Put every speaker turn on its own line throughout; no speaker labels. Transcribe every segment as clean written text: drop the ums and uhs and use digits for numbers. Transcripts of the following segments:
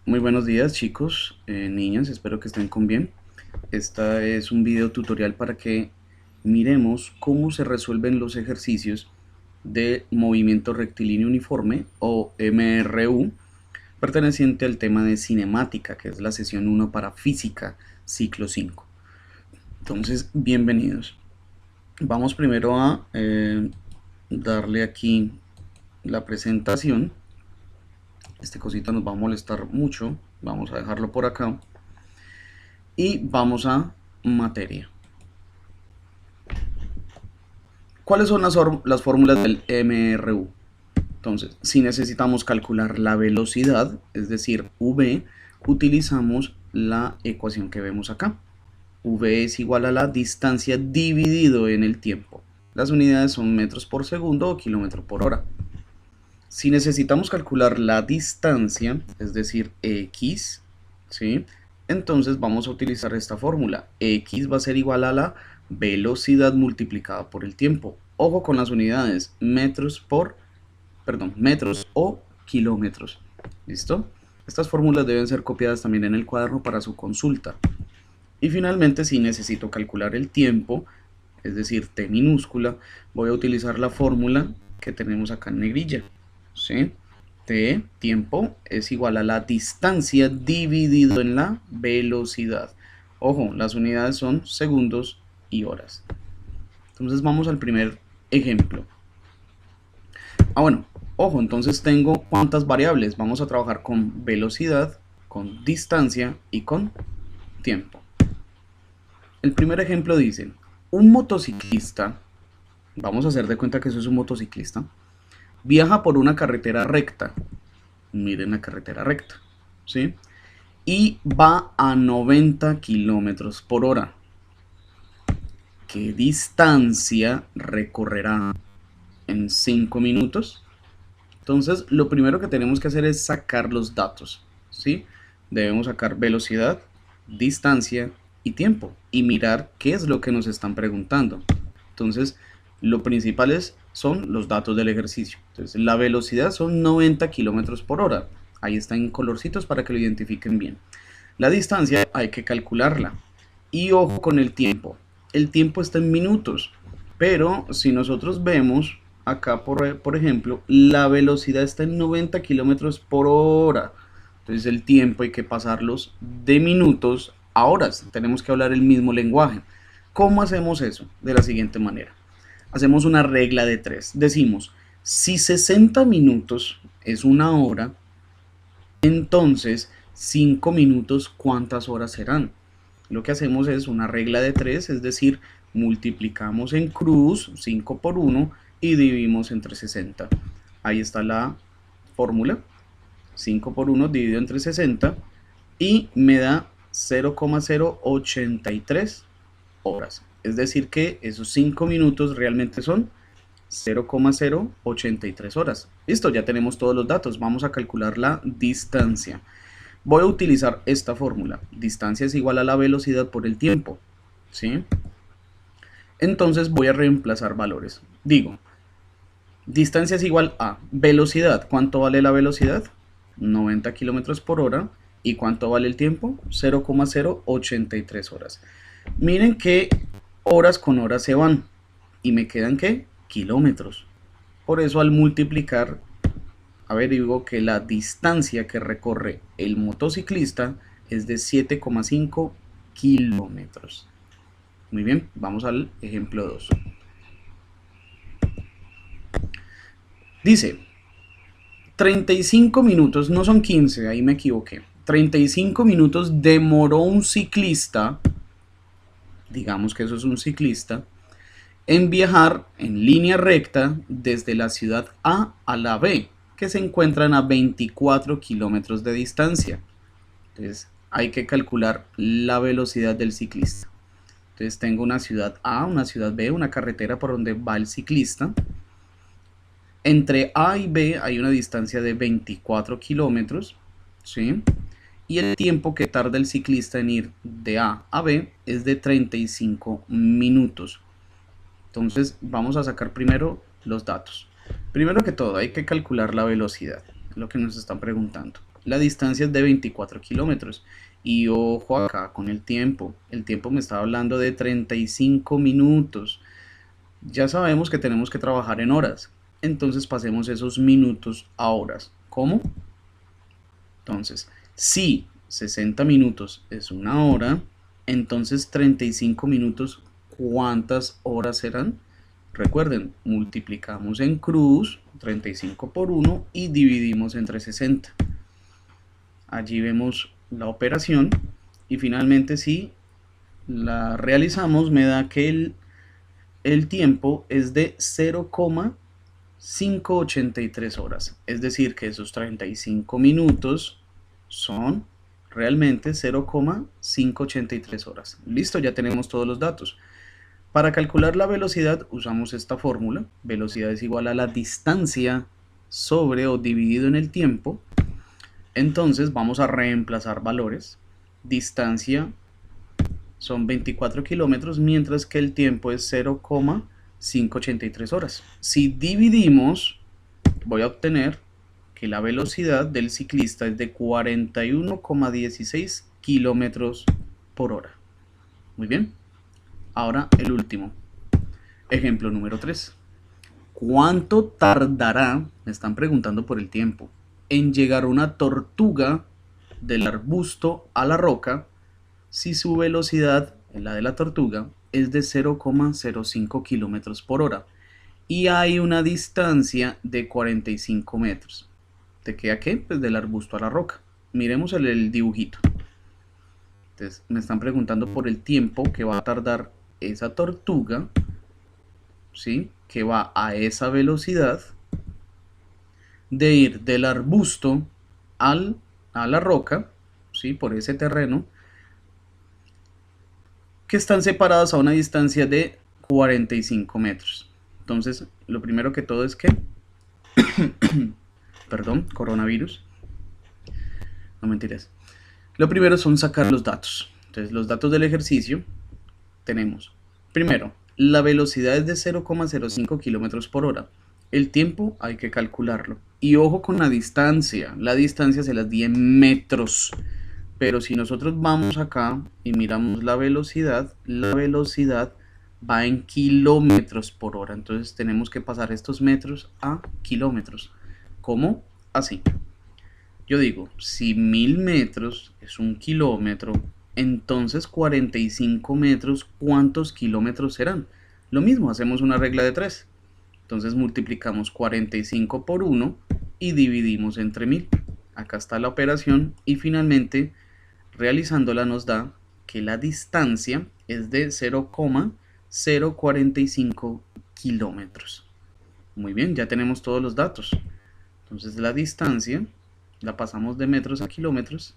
Muy buenos días chicos, niñas, espero que estén con bien. Este es un video tutorial para que miremos cómo se resuelven los ejercicios de movimiento rectilíneo uniforme o MRU perteneciente al tema de cinemática, que es la sesión 1 para física, ciclo 5. Entonces, bienvenidos. Vamos primero a darle aquí la presentación. Este cosito nos va a molestar mucho, vamos a dejarlo por acá y vamos a materia. ¿Cuáles son las fórmulas del MRU? Entonces, si necesitamos calcular la velocidad, es decir, v, utilizamos la ecuación que vemos acá. V es igual a la distancia dividido en el tiempo. Las unidades son metros por segundo o kilómetro por hora. Si necesitamos calcular la distancia, es decir, x, ¿sí? Entonces vamos a utilizar esta fórmula. X va a ser igual a la velocidad multiplicada por el tiempo. Ojo con las unidades, metros o kilómetros. ¿Listo? Estas fórmulas deben ser copiadas también en el cuaderno para su consulta. Y finalmente, si necesito calcular el tiempo, es decir, t minúscula, voy a utilizar la fórmula que tenemos acá en negrilla. ¿Sí? T, tiempo, es igual a la distancia dividido en la velocidad. Ojo, las unidades son segundos y horas. Entonces vamos al primer ejemplo. Bueno, ojo, entonces tengo ¿cuántas variables? Vamos a trabajar con velocidad, con distancia y con tiempo. El primer ejemplo dice, un motociclista, vamos a hacer de cuenta que eso es un motociclista, viaja por una carretera recta, miren la carretera recta, ¿sí? Y va a 90 kilómetros por hora. ¿Qué distancia recorrerá en 5 minutos? Entonces, lo primero que tenemos que hacer es sacar los datos, ¿sí? Debemos sacar velocidad, distancia y tiempo y mirar qué es lo que nos están preguntando. Entonces, lo principal son los datos del ejercicio. Entonces, la velocidad son 90 kilómetros por hora. Ahí está en colorcitos para que lo identifiquen bien. La distancia hay que calcularla. Y ojo con el tiempo. El tiempo está en minutos. Pero si nosotros vemos acá, por ejemplo, la velocidad está en 90 kilómetros por hora. Entonces el tiempo hay que pasarlos de minutos a horas. Tenemos que hablar el mismo lenguaje. ¿Cómo hacemos eso? De la siguiente manera. Hacemos una regla de 3. Decimos, si 60 minutos es una hora, entonces 5 minutos, ¿cuántas horas serán? Lo que hacemos es una regla de 3, es decir, multiplicamos en cruz 5 por 1 y dividimos entre 60. Ahí está la fórmula. 5 por 1 dividido entre 60 y me da 0,083 horas. Es decir que esos 5 minutos realmente son 0,083 horas. Listo, ya tenemos todos los datos. Vamos a calcular la distancia. Voy a utilizar esta fórmula. Distancia es igual a la velocidad por el tiempo. ¿Sí? Entonces voy a reemplazar valores. Digo, distancia es igual a velocidad. ¿Cuánto vale la velocidad? 90 kilómetros por hora. ¿Y cuánto vale el tiempo? 0,083 horas. Miren que horas con horas se van. ¿Y me quedan qué? Kilómetros. Por eso al multiplicar, averiguo que la distancia que recorre el motociclista es de 7,5 kilómetros. Muy bien, vamos al ejemplo 2. Dice, 35 minutos, no son 15, ahí me equivoqué. 35 minutos demoró un ciclista, digamos que eso es un ciclista, en viajar en línea recta desde la ciudad A a la B, que se encuentran a 24 kilómetros de distancia. Entonces hay que calcular la velocidad del ciclista. Entonces tengo una ciudad A, una ciudad B, una carretera por donde va el ciclista. Entre A y B hay una distancia de 24 kilómetros, ¿sí? Y el tiempo que tarda el ciclista en ir de A a B es de 35 minutos. Entonces vamos a sacar primero los datos. Primero que todo hay que calcular la velocidad. lo que nos están preguntando. La distancia es de 24 kilómetros. Y ojo acá con el tiempo. El tiempo me está hablando de 35 minutos. Ya sabemos que tenemos que trabajar en horas. Entonces pasemos esos minutos a horas. ¿Cómo? Entonces, si 60 minutos es una hora, entonces 35 minutos, ¿cuántas horas serán? Recuerden, multiplicamos en cruz 35 por 1 y dividimos entre 60. Allí vemos la operación y finalmente si la realizamos me da que el tiempo es de 0,583 horas. Es decir, que esos 35 minutos son realmente 0,583 horas. Listo, ya tenemos todos los datos. Para calcular la velocidad usamos esta fórmula. Velocidad es igual a la distancia sobre o dividido en el tiempo. Entonces vamos a reemplazar valores. Distancia son 24 kilómetros, mientras que el tiempo es 0,583 horas. Si dividimos, voy a obtener que la velocidad del ciclista es de 41,16 kilómetros por hora. Muy bien. Ahora el último. Ejemplo número 3. ¿Cuánto tardará, me están preguntando por el tiempo, en llegar una tortuga del arbusto a la roca si su velocidad, la de la tortuga, es de 0,05 kilómetros por hora y hay una distancia de 45 metros? ¿Te queda qué? Pues del arbusto a la roca. Miremos el dibujito. Entonces me están preguntando por el tiempo que va a tardar esa tortuga, ¿sí? Que va a esa velocidad de ir del arbusto a la roca, ¿sí? Por ese terreno, que están separadas a una distancia de 45 metros. Entonces, lo primero que todo es que, perdón, coronavirus, no mentiras. Lo primero son sacar los datos. Entonces, los datos del ejercicio tenemos, primero, la velocidad es de 0,05 kilómetros por hora. El tiempo hay que calcularlo. Y ojo con la distancia se las di en metros. Pero si nosotros vamos acá y miramos la velocidad va en kilómetros por hora. Entonces tenemos que pasar estos metros a kilómetros. ¿Cómo? Así. Yo digo, si 1000 metros es un kilómetro, entonces 45 metros, ¿cuántos kilómetros serán? Lo mismo, hacemos una regla de 3. Entonces multiplicamos 45 por 1 y dividimos entre 1000. Acá está la operación y finalmente realizándola nos da que la distancia es de 0,045 kilómetros. Muy bien, ya tenemos todos los datos. Entonces la distancia la pasamos de metros a kilómetros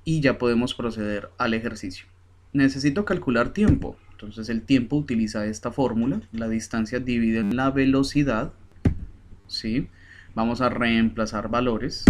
y ya podemos proceder al ejercicio. Necesito calcular tiempo. Entonces el tiempo utiliza esta fórmula. La distancia divide en la velocidad. ¿Sí? Vamos a reemplazar valores.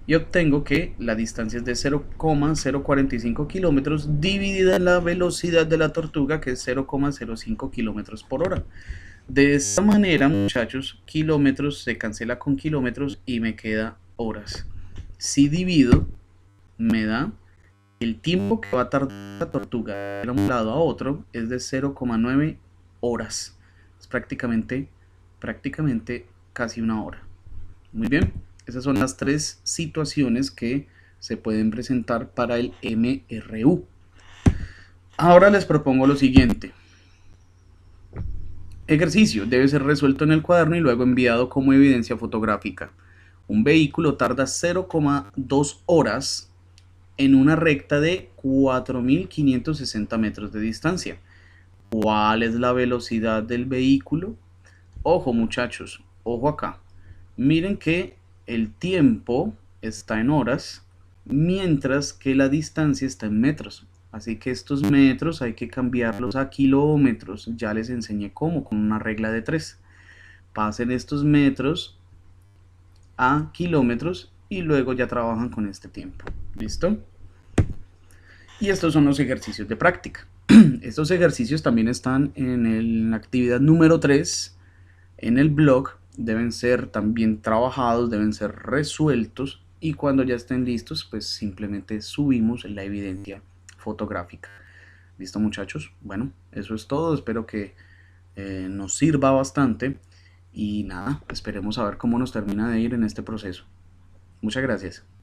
Y obtengo que la distancia es de 0,045 kilómetros dividida en la velocidad de la tortuga, que es 0,05 kilómetros por hora. De esta manera, muchachos, kilómetros se cancela con kilómetros y me queda horas. Si divido, me da el tiempo que va a tardar la tortuga de un lado a otro es de 0,9 horas. Es prácticamente casi una hora. Muy bien. Esas son las 3 situaciones que se pueden presentar para el MRU. Ahora les propongo lo siguiente. Ejercicio debe ser resuelto en el cuaderno y luego enviado como evidencia fotográfica. Un vehículo tarda 0,2 horas en una recta de 4.560 metros de distancia. ¿Cuál es la velocidad del vehículo? Ojo muchachos, ojo acá. Miren que el tiempo está en horas, mientras que la distancia está en metros. Así que estos metros hay que cambiarlos a kilómetros. Ya les enseñé cómo, con una regla de 3. Pasen estos metros a kilómetros y luego ya trabajan con este tiempo. ¿Listo? Y estos son los ejercicios de práctica. Estos ejercicios también están en la actividad número 3 en el blog deben ser también trabajados, deben ser resueltos y cuando ya estén listos, pues simplemente subimos la evidencia fotográfica. ¿Listo, muchachos? Bueno, eso es todo. Espero que nos sirva bastante y nada, esperemos a ver cómo nos termina de ir en este proceso. Muchas gracias.